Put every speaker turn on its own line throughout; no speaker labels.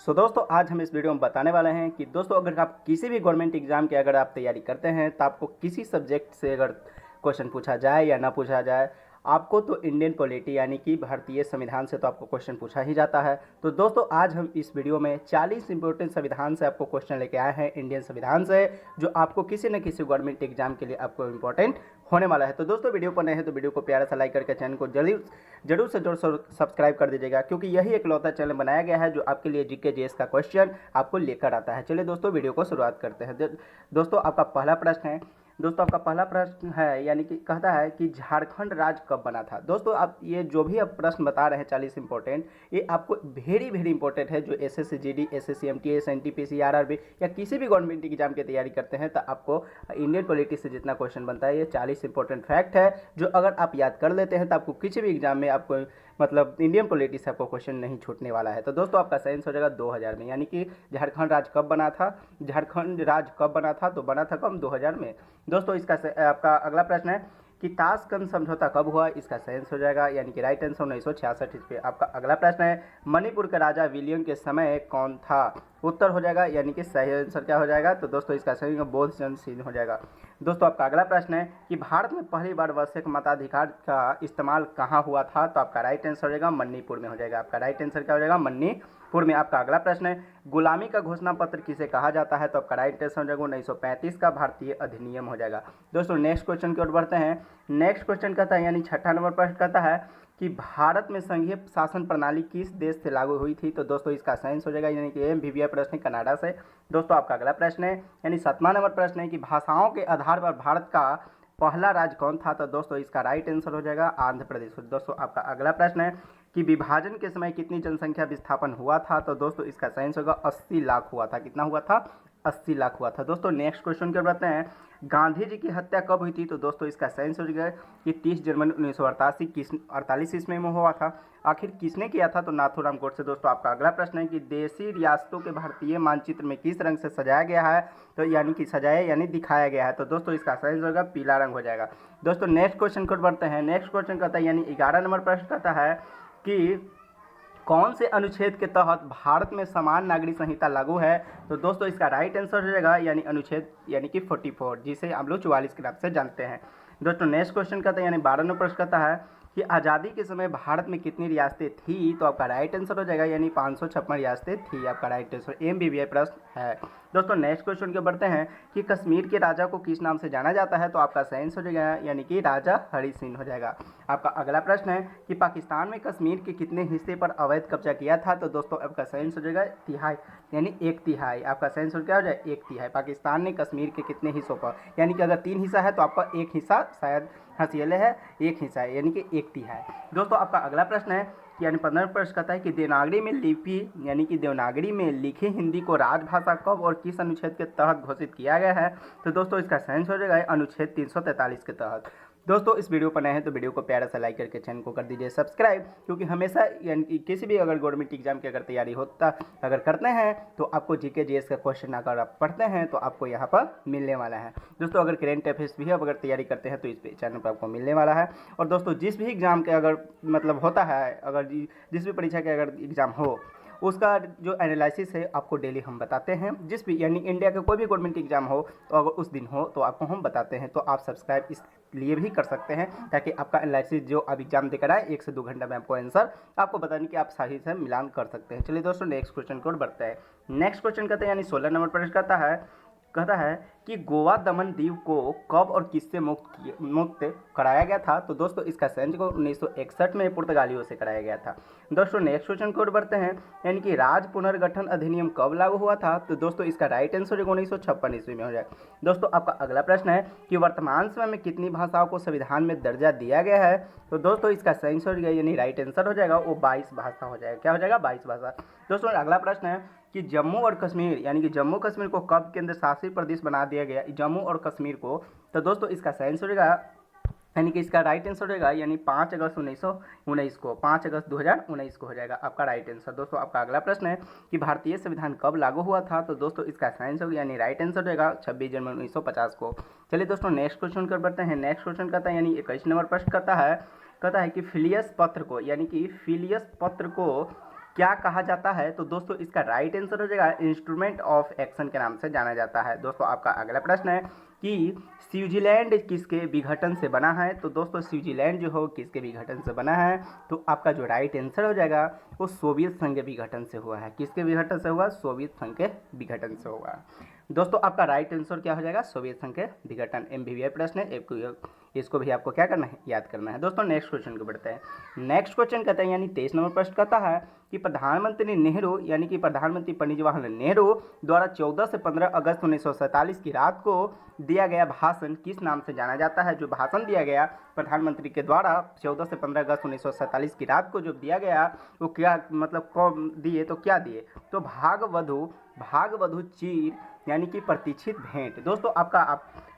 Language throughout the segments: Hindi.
दोस्तों आज हम इस वीडियो में बताने वाले हैं कि दोस्तों अगर आप किसी भी गवर्नमेंट एग्जाम की अगर आप तैयारी करते हैं तो आपको किसी सब्जेक्ट से अगर क्वेश्चन पूछा जाए या ना पूछा जाए, आपको तो इंडियन पॉलिटी यानी कि भारतीय संविधान से तो आपको क्वेश्चन पूछा ही जाता है। तो दोस्तों आज हम इस वीडियो में 40 इंपॉर्टेंट संविधान से आपको क्वेश्चन लेके आए हैं, इंडियन संविधान से, जो आपको किसी न किसी गवर्नमेंट एग्जाम के लिए आपको इंपॉर्टेंट होने वाला है। तो दोस्तों वीडियो पर नए हैं तो वीडियो को प्यारा सा लाइक करके चैनल को जरूर से जरूर सब्सक्राइब कर दीजिएगा, क्योंकि यही एक लौता चैनल बनाया गया है जो आपके लिए जीके जीएस का क्वेश्चन आपको लेकर आता है। चलिए दोस्तों वीडियो को शुरुआत करते हैं। दोस्तों आपका पहला प्रश्न है, दोस्तों आपका पहला प्रश्न है यानी कि कहता है कि झारखंड राज्य कब बना था। दोस्तों आप ये जो भी आप प्रश्न बता रहे हैं 40 इंपॉर्टेंट, ये आपको वेरी इंपॉर्टेंट है। जो SSC GD, SSC MTS, NTPC, RRB या किसी भी गवर्नमेंट एग्जाम की तैयारी करते हैं तो आपको इंडियन पॉलिटी से जितना क्वेश्चन बनता है, ये 40 इंपॉर्टेंट फैक्ट है जो अगर आप याद कर लेते हैं तो आपको किसी भी एग्जाम में आपको मतलब इंडियन पॉलिटी से आपको क्वेश्चन नहीं छूटने वाला है। तो दोस्तों आपका सही आंसर हो जाएगा 2000 में, यानी कि झारखंड राज्य कब बना था। झारखंड राज्य कब बना था, तो बना था कब 2000 में। दोस्तों इसका आपका अगला प्रश्न है कि ताशकंद समझौता कब हुआ। इसका सही आंसर हो जाएगा यानी कि राइट आंसर 1966 ईस्वी। आपका अगला प्रश्न है मणिपुर के राजा विलियम के समय कौन था। उत्तर हो जाएगा यानी कि सही आंसर क्या हो जाएगा, तो दोस्तों इसका सही बोधचंद्र सिंह हो जाएगा। दोस्तों आपका अगला प्रश्न है कि भारत में पहली बार वैश्विक मताधिकार का इस्तेमाल कहाँ हुआ था, तो आपका राइट आंसर हो जाएगा मणिपुर में हो जाएगा। आपका राइट आंसर क्या हो जाएगा, मणिपुर में। आपका अगला प्रश्न है गुलामी का घोषणा पत्र किसे कहा जाता है, तो आपका राइट आंसर हो जाएगा 1935 का भारतीय अधिनियम हो जाएगा। दोस्तों नेक्स्ट क्वेश्चन की ओर बढ़ते हैं। नेक्स्ट क्वेश्चन कहता है यानी 6ठा नंबर प्रश्न कहता है कि भारत में संघीय शासन प्रणाली किस देश से लागू हुई थी, तो दोस्तों इसका सही आंसर हो जाएगा यानी कि एमवीवीआई प्रश्न है कनाडा से। दोस्तों आपका अगला प्रश्न है यानी 7वां नंबर प्रश्न है कि भाषाओं के आधार पर भारत का पहला राज्य कौन था, तो दोस्तों इसका राइट आंसर हो जाएगा आंध्र प्रदेश। दोस्तों आपका अगला प्रश्न है कि विभाजन के समय कितनी जनसंख्या विस्थापन हुआ था, तो दोस्तों इसका सही आंसर होगा 80 लाख हुआ था। कितना हुआ था, 80 लाख हुआ था। दोस्तों नेक्स्ट क्वेश्चन की ओर बढ़ते हैं। गांधी जी की हत्या कब हुई थी, तो दोस्तों इसका सही आंसर हो जाएगा कि 30 जनवरी 1948 ईस्वी में हुआ था। आखिर किसने किया था, तो नाथूराम गोडसे। दोस्तों आपका अगला प्रश्न है कि देशी रियासतों के भारतीय मानचित्र में किस रंग से सजाया गया है, तो यानी कि सजाया यानी दिखाया गया है, तो दोस्तों इसका सही आंसर होगा पीला रंग हो जाएगा। दोस्तों नेक्स्ट क्वेश्चन की ओर बढ़ते हैं। नेक्स्ट क्वेश्चन कहता है यानी 11 नंबर प्रश्न कहता है कि कौन से अनुच्छेद के तहत भारत में समान नागरिक संहिता लागू है, तो दोस्तों इसका राइट आंसर हो जाएगा यानी अनुच्छेद यानी कि 44, जिसे हम लोग 44 के नाम से जानते हैं। दोस्तों नेक्स्ट क्वेश्चन कहता है यानी 12 नंबर प्रश्न कहता है कि आज़ादी के समय भारत में कितनी रियासतें थी, तो आपका राइट आंसर हो जाएगा यानी 556 रियासतें थी। आपका राइट आंसर एमबीबीआई प्रश्न है। दोस्तों नेक्स्ट क्वेश्चन के बढ़ते हैं कि कश्मीर के राजा को किस नाम से जाना जाता है, तो आपका सही आंसर हो जाएगा यानी कि राजा हरि सिंह हो जाएगा। आपका अगला प्रश्न है कि पाकिस्तान में कश्मीर के कितने हिस्से पर अवैध कब्जा किया था, तो दोस्तों आपका सही आंसर हो जाएगा तिहाई यानी 1/3। आपका सही आंसर क्या हो जाएगा 1/3। पाकिस्तान ने कश्मीर के कितने हिस्सों पर, यानी कि अगर 3 हिस्सा है तो आपका 1 हिस्सा शायद हसीले है, 1 हिस्सा है यानी कि 1/3। दोस्तों आपका अगला प्रश्न है यानी 15 प्रश्न कहता है कि देवनागरी में लिपि यानी कि देवनागरी में लिखी हिंदी को राजभाषा कब और किस अनुच्छेद के तहत घोषित किया गया है, तो दोस्तों इसका सही आंसर हो जाएगा अनुच्छेद 343 के तहत। दोस्तों इस वीडियो पर नए हैं तो वीडियो को प्यारा सा लाइक करके चैनल को कर दीजिए सब्सक्राइब, क्योंकि हमेशा यानी कि किसी भी अगर गवर्नमेंट एग्जाम की अगर तैयारी होता अगर करते हैं तो आपको जीके जीएस का क्वेश्चन अगर आप पढ़ते हैं तो आपको यहाँ पर मिलने वाला है। दोस्तों अगर करेंट अफेयर्स भी अगर तैयारी करते हैं तो इस चैनल पर आपको मिलने वाला है। और दोस्तों जिस भी एग्जाम के अगर मतलब होता है, अगर जिस भी परीक्षा के अगर एग्जाम हो उसका जो एनालिसिस है आपको डेली हम बताते हैं। जिस भी यानी इंडिया का कोई भी गवर्नमेंट एग्जाम हो तो अगर उस दिन हो तो आपको हम बताते हैं, तो आप सब्सक्राइब इस लिए भी कर सकते हैं ताकि आपका एनालिसिस जो आप एग्जाम देकर आए 1 से 2 घंटा में आपको आंसर आपको बताने कि आप सही से मिलान कर सकते हैं। चलिए दोस्तों नेक्स्ट क्वेश्चन को बढ़ते हैं। नेक्स्ट क्वेश्चन कहते हैं यानी 16 नंबर प्रश्न कहता है कि गोवा दमन दीव को कब और किससे मुक्त कराया गया था, तो दोस्तों इसका सही को 1961 में पुर्तगालियों से कराया गया था। दोस्तों नेक्स्ट क्वेश्चन को बढ़ते हैं यानी कि राज्य पुनर्गठन अधिनियम कब लागू हुआ था, तो दोस्तों इसका राइट आंसर 1956 ईस्वी में हो जाए। दोस्तों आपका अगला प्रश्न है कि वर्तमान समय में कितनी भाषाओं को संविधान में दर्जा दिया गया है, तो दोस्तों इसका सही आंसर यानी राइट आंसर हो जाएगा वो 22 भाषा हो जाएगा। क्या हो जाएगा 22 भाषा। दोस्तों अगला प्रश्न है कि जम्मू और कश्मीर यानी कि जम्मू कश्मीर को कब केंद्र शासित प्रदेश बना दिया गया जम्मू और कश्मीर को, तो दोस्तों इसका सही आंसर होगा यानी कि इसका राइट आंसर होगा यानी 5 अगस्त 1919 को, 5 अगस्त 2019 को हो जाएगा आपका राइट आंसर। दोस्तों आपका अगला प्रश्न है कि भारतीय संविधान कब लागू हुआ था, तो दोस्तों इसका सही आंसर यानी राइट आंसर होगा 26 जनवरी 1950 को। चलिए दोस्तों नेक्स्ट क्वेश्चन कर बढ़ते हैं। नेक्स्ट क्वेश्चन कहता है यानी 21 नंबर प्रश्न कहता है कि फिलियस पत्र को यानी कि फिलियस पत्र को क्या कहा जाता है? तो दोस्तों इसका राइट आंसर हो जाएगा इंस्ट्रूमेंट ऑफ एक्शन के नाम से जाना जाता है। दोस्तों आपका अगला प्रश्न है कि स्विट्जरलैंड किसके विघटन से बना है? तो दोस्तों स्विट्जरलैंड जो हो किसके विघटन से बना है? तो आपका जो राइट आंसर हो जाएगा वो सोवियत संघ के विघटन से हुआ है। किसके विघटन से हुआ? सोवियत संघ के विघटन से हुआ। दोस्तों आपका राइट आंसर क्या हो जाएगा? सोवियत संघ के विघटन। MBBI प्रश्न है, इसको भी आपको क्या करना है? याद करना है। दोस्तों नेक्स्ट क्वेश्चन को बढ़ते हैं। नेक्स्ट क्वेश्चन कहते हैं यानी 23 नंबर प्रश्न कहता है कि प्रधानमंत्री नेहरू यानी कि प्रधानमंत्री पंडित जवाहरलाल नेहरू द्वारा 14 से 15 अगस्त 1947 की रात को दिया गया भाषण किस नाम से जाना जाता है? जो भाषण दिया गया प्रधानमंत्री के द्वारा 14 से 15 अगस्त 1947 की रात को जो दिया गया वो क्या मतलब कौन दिए? तो क्या दिए? तो भागवधु चीर यानी कि प्रतीक्षित भेंट। दोस्तों आपका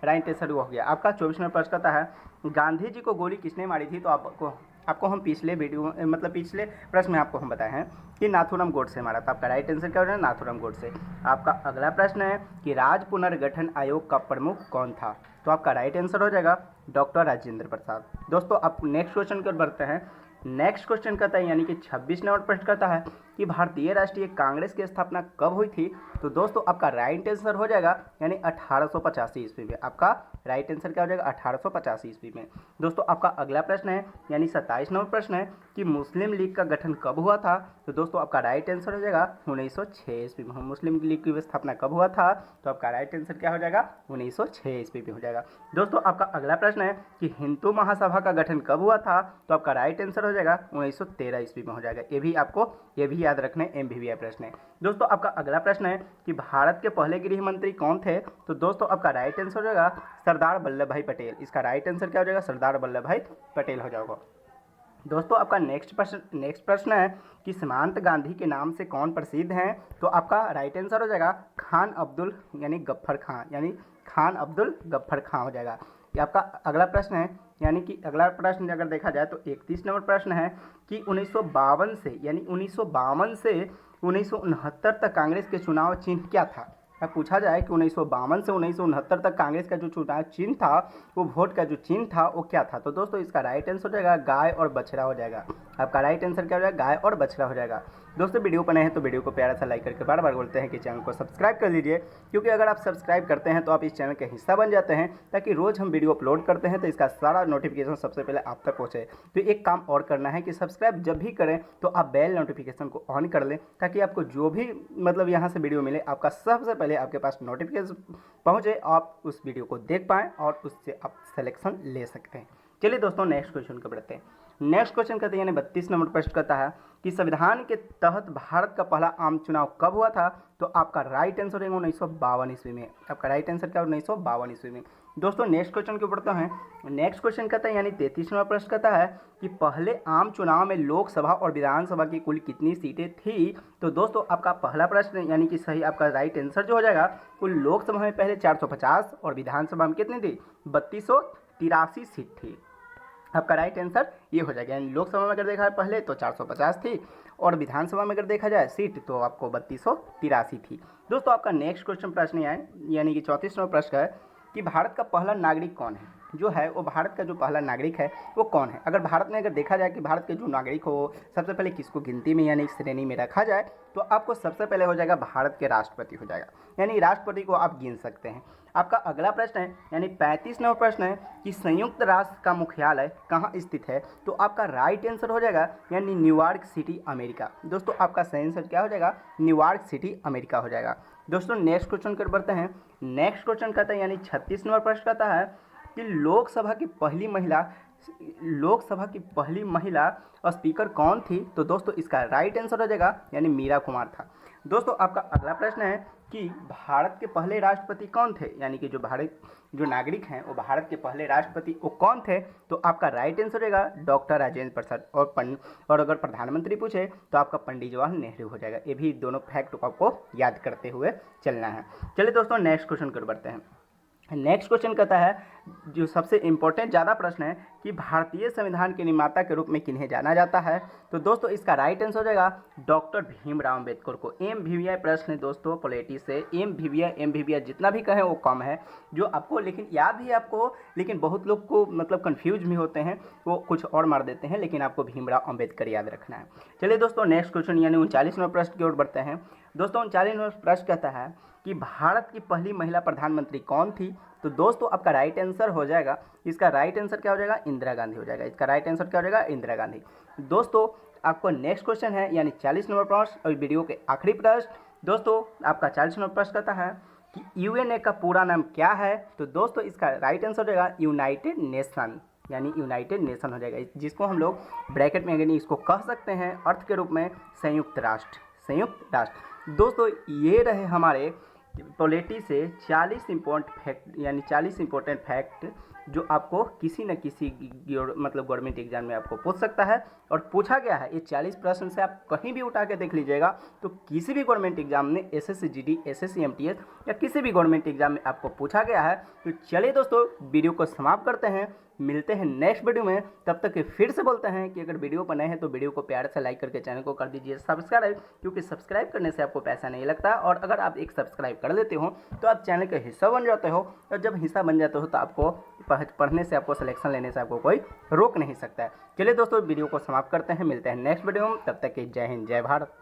राइट आंसर हो गया। आपका 24 नंबर प्रश्न कहता है गांधी जी को गोली किसने मारी थी? तो आपको हम पिछले वीडियो मतलब पिछले प्रश्न में आपको हम बताए हैं कि नाथूराम गोडसे मारा था। आपका राइट आंसर क्या हो जाएगा? नाथूराम गोडसे। आपका अगला प्रश्न है कि राज्य पुनर्गठन आयोग का प्रमुख कौन था? तो आपका राइट आंसर हो जाएगा डॉक्टर राजेंद्र प्रसाद। दोस्तों आप नेक्स्ट क्वेश्चन पर बढ़ते हैं। नेक्स्ट क्वेश्चन कहता है यानी कि 26 नंबर प्रश्न कहता है कि भारतीय राष्ट्रीय कांग्रेस की स्थापना कब हुई थी? तो दोस्तों आपका राइट आंसर हो जाएगा यानी 1885 ईस्वी में। आपका राइट आंसर क्या हो जाएगा? 1885 ईस्वी में। दोस्तों आपका अगला प्रश्न है यानी 27 नंबर प्रश्न है कि मुस्लिम लीग का गठन कब हुआ था? तो दोस्तों आपका राइट आंसर हो जाएगा 1906 ईस्वी में। मुस्लिम लीग की स्थापना कब हुआ था? तो आपका राइट आंसर क्या हो जाएगा? 1906 ईस्वी में हो जाएगा। दोस्तों आपका अगला प्रश्न है कि हिंदू महासभा का गठन कब हुआ था? तो आपका राइट आंसर हो जाएगा 1913 ईस्वी में हो जाएगा। ये भी याद रखना है, MBBI प्रश्न है। दोस्तों आपका अगला प्रश्न है कि भारत के पहले गृह मंत्री कौन थे? तो दोस्तों आपका राइट आंसर हो जाएगा सरदार वल्लभ भाई पटेल। इसका राइट आंसर क्या हो जाएगा? सरदार वल्लभ भाई पटेल हो जाएगा। दोस्तों आपका नेक्स्ट प्रश्न है कि सीमांत गांधी के नाम से कौन प्रसिद्ध हैं? तो आपका राइट आंसर हो जाएगा खान अब्दुल यानी गफ्फर खां हो जाएगा। ये आपका अगला प्रश्न है यानी कि अगला प्रश्न अगर देखा जाए तो 31 नंबर प्रश्न है कि 1952 से 1969 तक कांग्रेस के चुनाव चिन्ह क्या था? अब पूछा जाए कि 1952 से 1969 तक कांग्रेस का जो चुनाव चिन्ह था वो वोट का जो चिन्ह था वो क्या था? तो दोस्तों इसका राइट आंसर हो जाएगा गाय और बछड़ा हो जाएगा। आपका राइट आंसर क्या हो जाएगा? गाय और बछड़ा हो जाएगा। दोस्तों वीडियो पर नए हैं तो वीडियो को प्यारा सा लाइक करके बार बार बोलते हैं कि चैनल को सब्सक्राइब कर लीजिए, क्योंकि अगर आप सब्सक्राइब करते हैं तो आप इस चैनल का हिस्सा बन जाते हैं, ताकि रोज़ हम वीडियो अपलोड करते हैं तो इसका सारा नोटिफिकेशन सबसे पहले आप तक पहुँचे। तो एक काम और करना है कि सब्सक्राइब जब भी करें तो आप बेल नोटिफिकेशन को ऑन कर लें, ताकि आपको जो भी मतलब यहाँ से वीडियो मिले आपका सबसे पहले आपके पास नोटिफिकेशन पहुँचे, आप उस वीडियो को देख पाएँ और उससे आप सिलेक्शन ले सकते हैं। चलिए दोस्तों नेक्स्ट क्वेश्चन को बढ़ते हैं। नेक्स्ट क्वेश्चन कहते हैं यानी 32 नंबर प्रश्न कहता है कि संविधान के तहत भारत का पहला आम चुनाव कब हुआ था? तो आपका राइट आंसर है 1952 ईस्वी में। आपका राइट आंसर क्या है? 1952 ईस्वी में। दोस्तों नेक्स्ट क्वेश्चन को पढ़ते हैं। नेक्स्ट क्वेश्चन कहता है यानी 33 नंबर प्रश्न कहता है कि पहले आम चुनाव में लोकसभा और विधानसभा की कुल कितनी सीटें थी? तो दोस्तों आपका पहला प्रश्न यानी कि सही आपका राइट आंसर जो हो जाएगा, कुल लोकसभा में पहले 450 और विधानसभा में कितनी थी? 3283 सीट थी। आपका राइट आंसर ये हो जाएगा। यानी लोकसभा में अगर देखा है पहले तो 450 थी और विधानसभा में अगर देखा जाए सीट तो आपको 3283 थी। दोस्तों आपका नेक्स्ट क्वेश्चन प्रश्न है यानी कि 34 नंबर प्रश्न है कि भारत का पहला नागरिक कौन है? जो है वो भारत का जो पहला नागरिक है वो कौन है? अगर भारत में अगर देखा जाए कि भारत के जो नागरिक हो सबसे पहले किसको गिनती में यानी श्रेणी में रखा जाए तो आपको सबसे पहले हो जाएगा भारत के राष्ट्रपति हो जाएगा। यानी राष्ट्रपति को आप गिन सकते हैं। आपका अगला प्रश्न है यानी 35 नंबर प्रश्न है कि संयुक्त राष्ट्र का मुख्यालय कहाँ स्थित है? तो आपका राइट आंसर हो जाएगा यानी न्यूयॉर्क सिटी अमेरिका। दोस्तों आपका सही आंसर क्या हो जाएगा? न्यूयॉर्क सिटी अमेरिका हो जाएगा। दोस्तों नेक्स्ट क्वेश्चन कर बढ़ते हैं। नेक्स्ट क्वेश्चन कहता है यानी 36 नंबर प्रश्न कहता है कि लोकसभा की पहली महिला स्पीकर कौन थी? तो दोस्तों इसका राइट आंसर हो जाएगा यानी मीरा कुमार था। दोस्तों आपका अगला प्रश्न है कि भारत के पहले राष्ट्रपति कौन थे? यानी कि जो नागरिक हैं वो भारत के पहले राष्ट्रपति वो कौन थे? तो आपका राइट आंसर रहेगा डॉक्टर राजेंद्र प्रसाद। और अगर प्रधानमंत्री पूछे तो आपका पंडित जवाहरलाल नेहरू हो जाएगा। ये भी दोनों फैक्ट आपको याद करते हुए चलना है। चलिए दोस्तों नेक्स्ट क्वेश्चन कर बढ़ते हैं। नेक्स्ट क्वेश्चन कहता है, जो सबसे इम्पोर्टेंट ज़्यादा प्रश्न है कि भारतीय संविधान के निर्माता के रूप में किन्हें जाना जाता है। तो दोस्तों इसका राइट आंसर हो जाएगा डॉक्टर भीमराव अम्बेडकर को। MVVI प्रश्न है दोस्तों पॉलिटी से, MVVI जितना भी कहें वो कम है, जो आपको लेकिन याद ही आपको, लेकिन बहुत लोग को मतलब कन्फ्यूज भी होते हैं, वो कुछ और मार देते हैं, लेकिन आपको भीमराव अम्बेडकर याद रखना है। चलिए दोस्तों नेक्स्ट क्वेश्चन यानी 39वां प्रश्न की ओर बढ़ते हैं। दोस्तों 39वां प्रश्न कहता है कि भारत की पहली महिला प्रधानमंत्री कौन थी। तो दोस्तों आपका राइट आंसर हो जाएगा, इसका राइट आंसर क्या हो जाएगा, इंदिरा गांधी हो जाएगा। इसका राइट आंसर क्या हो जाएगा, इंदिरा गांधी। दोस्तों आपको नेक्स्ट क्वेश्चन है यानी 40 नंबर प्रश्न और वीडियो के आखिरी प्रश्न। दोस्तों आपका 40 नंबर प्रश्न कहता है कि यूएनए का पूरा नाम क्या है। तो दोस्तों इसका राइट आंसर हो जाएगा यूनाइटेड नेशन, यानी यूनाइटेड नेशन हो जाएगा, जिसको हम लोग ब्रैकेट में यानी इसको कह सकते हैं अर्थ के रूप में संयुक्त राष्ट्र, संयुक्त राष्ट्र। दोस्तों ये रहे हमारे पॉलिटी से 40 इम्पोर्टेंट फैक्ट, यानी 40 इम्पोर्टेंट फैक्ट जो आपको किसी न किसी मतलब गवर्नमेंट एग्जाम में आपको पूछ सकता है और पूछा गया है। ये 40 प्रश्न से आप कहीं भी उठा के देख लीजिएगा, तो किसी भी गवर्नमेंट एग्जाम में SSC GD, SSC MTS या किसी भी गवर्नमेंट एग्जाम में आपको पूछा गया है। तो चलिए दोस्तों वीडियो को समाप्त करते हैं, मिलते हैं नेक्स्ट वीडियो में। तब तक के फिर से बोलते हैं कि अगर वीडियो पर नए हैं तो वीडियो को प्यार से लाइक करके चैनल को कर दीजिए सब्सक्राइब, क्योंकि सब्सक्राइब करने से आपको पैसा नहीं लगता, और अगर आप एक सब्सक्राइब कर लेते हो तो आप चैनल का हिस्सा बन जाते हो, और जब हिस्सा बन जाते हो तो आपको पढ़ने से, आपको सिलेक्शन लेने से आपको कोई रोक नहीं सकता है। चलिए दोस्तों वीडियो को समाप्त करते हैं, मिलते हैं नेक्स्ट वीडियो में, तब तक के जय हिंद जय भारत।